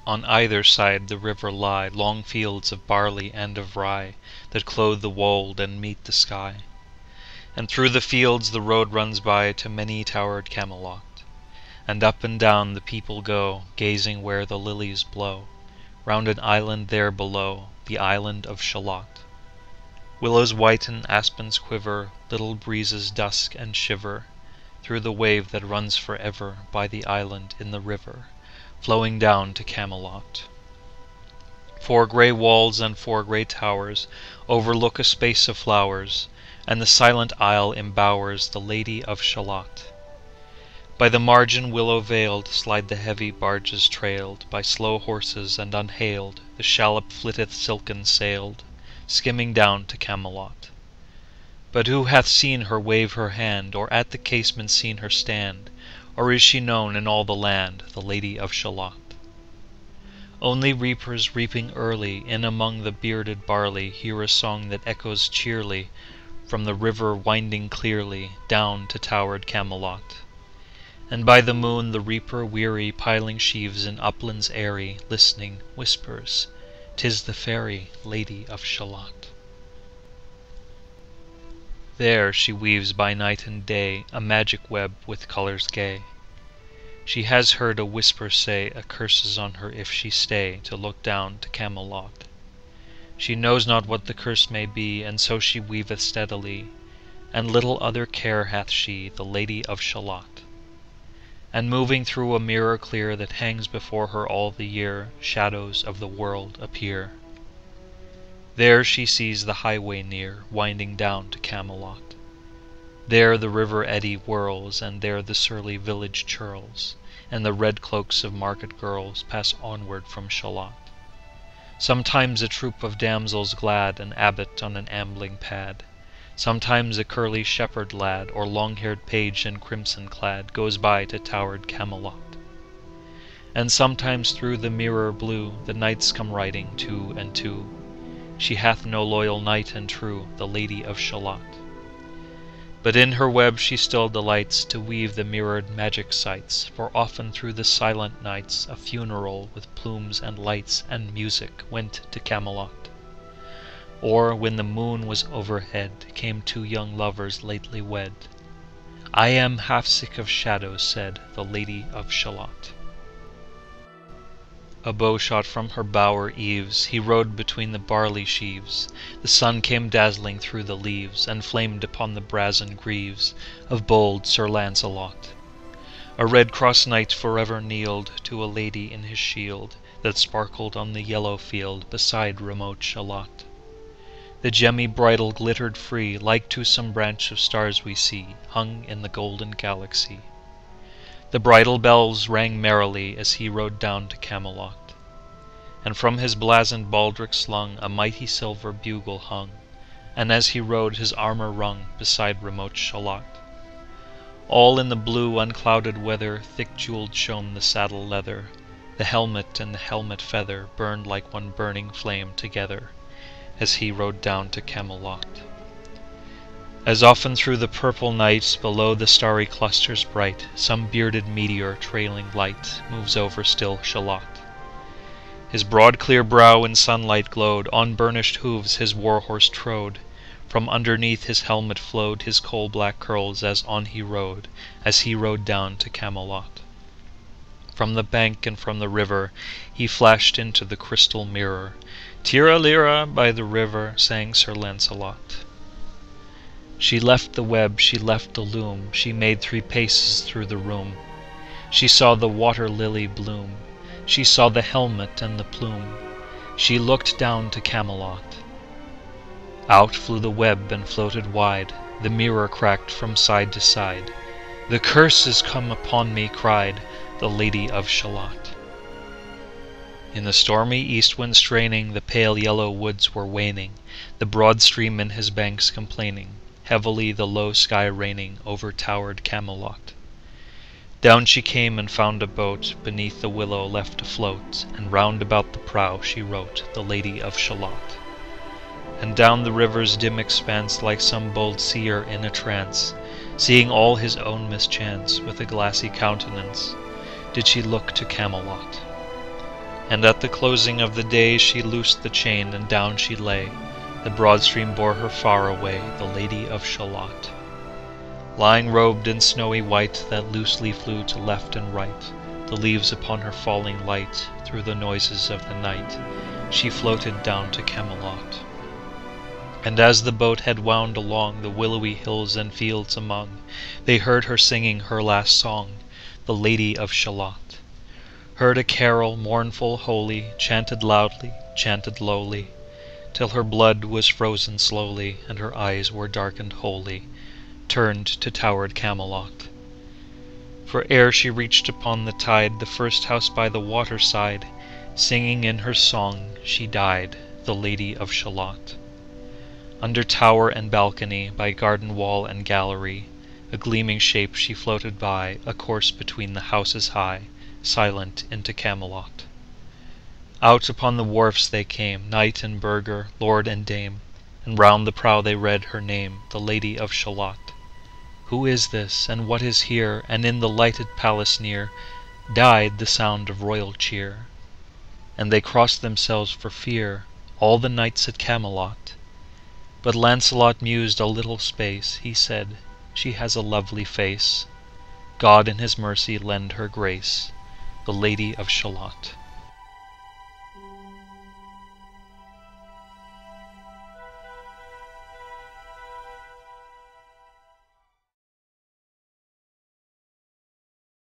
On either side the river lie long fields of barley and of rye, that clothe the wold and meet the sky. And through the fields the road runs by to many-towered Camelot, and up and down the people go, gazing where the lilies blow, round an island there below, the island of Shalott. Willows whiten, aspens quiver, little breezes dusk and shiver, through the wave that runs forever by the island in the river, flowing down to Camelot. 4 grey walls and 4 grey towers overlook a space of flowers, and the silent isle embowers the Lady of Shalott. By the margin willow-veiled slide the heavy barges trailed by slow horses, and unhailed the shallop flitteth silken-sailed, skimming down to Camelot. But who hath seen her wave her hand, or at the casement seen her stand, or is she known in all the land, the Lady of Shalott? Only reapers reaping early in among the bearded barley hear a song that echoes cheerly from the river winding clearly down to towered Camelot. And by the moon the reaper weary, piling sheaves in uplands airy, listening, whispers, "'Tis the fairy Lady of Shalott." There she weaves by night and day a magic web with colours gay. She has heard a whisper say a curse is on her if she stay to look down to Camelot. She knows not what the curse may be, and so she weaveth steadily, and little other care hath she, the Lady of Shalott. And moving through a mirror clear that hangs before her all the year, shadows of the world appear. There she sees the highway near, winding down to Camelot. There the river eddy whirls, and there the surly village churls, and the red cloaks of market girls pass onward from Shalott. Sometimes a troop of damsels glad, an abbot on an ambling pad, sometimes a curly shepherd lad, or long-haired page in crimson clad, goes by to towered Camelot. And sometimes through the mirror blue the knights come riding two and two. She hath no loyal knight and true, the Lady of Shalott. But in her web she still delights to weave the mirrored magic sights, for often through the silent nights a funeral with plumes and lights and music went to Camelot. Or when the moon was overhead came 2 young lovers lately wed. "I am half sick of shadows," said the Lady of Shalott. A bow shot from her bower eaves, he rode between the barley sheaves. The sun came dazzling through the leaves, and flamed upon the brazen greaves of bold Sir Lancelot. A red-cross knight forever kneeled to a lady in his shield, that sparkled on the yellow field beside remote Shalott. The gemmy bridle glittered free, like to some branch of stars we see, hung in the golden galaxy. The bridle bells rang merrily as he rode down to Camelot, and from his blazoned baldric slung a mighty silver bugle hung, and as he rode his armour rung beside remote Shalott. All in the blue unclouded weather thick jewelled shone the saddle leather, the helmet and the helmet feather burned like one burning flame together, as he rode down to Camelot. As often through the purple night, below the starry clusters bright, some bearded meteor trailing light moves over still Shalott. His broad clear brow in sunlight glowed, on burnished hooves his war-horse trode, from underneath his helmet flowed his coal-black curls as he rode down to Camelot. From the bank and from the river he flashed into the crystal mirror. "Tira lira by the river," sang Sir Lancelot. She left the web, she left the loom, she made 3 paces through the room. She saw the water lily bloom, she saw the helmet and the plume. She looked down to Camelot. Out flew the web and floated wide, the mirror cracked from side to side. "The curse is come upon me," cried the Lady of Shalott. In the stormy east wind straining, the pale yellow woods were waning, the broad stream in his banks complaining, heavily the low sky raining over towered Camelot. Down she came and found a boat beneath the willow left afloat, and round about the prow she wrote, the Lady of Shalott. And down the river's dim expanse, like some bold seer in a trance, seeing all his own mischance, with a glassy countenance, did she look to Camelot. And at the closing of the day she loosed the chain, and down she lay. The broad stream bore her far away, the Lady of Shalott. Lying robed in snowy white, that loosely flew to left and right, the leaves upon her falling light, through the noises of the night, she floated down to Camelot. And as the boat had wound along the willowy hills and fields among, they heard her singing her last song, the Lady of Shalott. Heard a carol, mournful, holy, chanted loudly, chanted lowly, till her blood was frozen slowly, and her eyes were darkened wholly, turned to towered Camelot. For ere she reached upon the tide the first house by the water side, singing in her song she died, the Lady of Shalott. Under tower and balcony, by garden wall and gallery, a gleaming shape she floated by, a course between the houses high, silent into Camelot. Out upon the wharfs they came, knight and burgher, lord and dame, and round the prow they read her name, the Lady of Shalott. Who is this, and what is here? And in the lighted palace near died the sound of royal cheer. And they crossed themselves for fear, all the knights at Camelot. But Lancelot mused a little space. He said, "She has a lovely face. God in his mercy lend her grace, the Lady of Shalott."